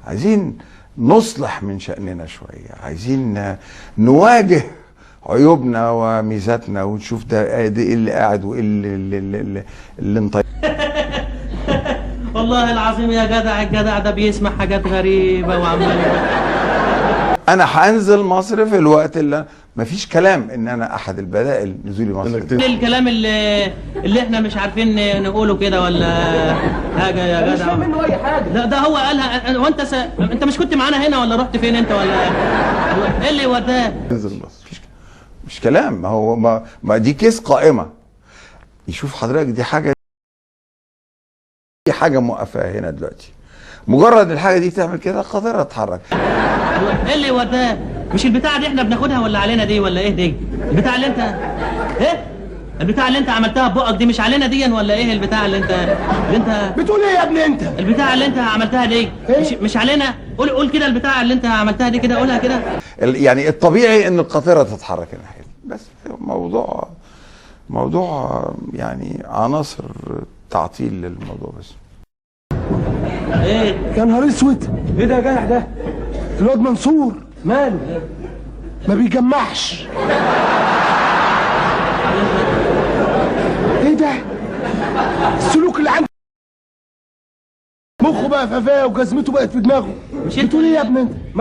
عايزين نصلح من شأننا شوية، عايزين نواجه عيوبنا وميزاتنا ونشوف ده ايه اللي قاعد وايه اللي انطيب. والله العظيم يا جدع، الجدع ده بيسمع حاجات غريبة وعمال. انا هنزل مصر في الوقت اللي مفيش كلام ان انا احد البدائل نزولي مصر. الكلام اللي احنا مش عارفين نقوله كده ولا حاجة يا جدع. مش منه اي حاجة. لا ده هو قالها. وانت انت مش كنت معانا هنا ولا رحت فين انت ولا ايه اللي وداك؟ ننزل مصر مش كلام. ما هو ما دي كيس قائمة. يشوف حضرتك دي حاجة موقفة هنا دلوقتي. مجرد الحاجة دي تعمل كده القاهرة تتحرك. ايه اللي وداك؟ مش البتاعة دي احنا بناخدها ولا علينا دي ولا ايه دي؟ البتاعة اللي انت ايه؟ البتاعة اللي انت عملتها ببقك دي مش علينا دي ولا ايه البتاعة اللي انت بتقول ايه يا ابني انت؟ البتاعة اللي انت عملتها دي مش علينا. قول كده البتاعة اللي انت عملتها دي كده، قولها كده. يعني الطبيعي ان القاطرة تتحرك الناحية دي، بس موضوع يعني عناصر تعطيل للموضوع بس. ايه يا نهار اسود، ايه ده يا جدع ده؟ الواد منصور ماله؟ ما بيجمعش. ايه ده؟ السلوك اللي عنده مخه بقى في قفاه وجزمته بقت في دماغه. مش بتقول ايه يا ابني انت؟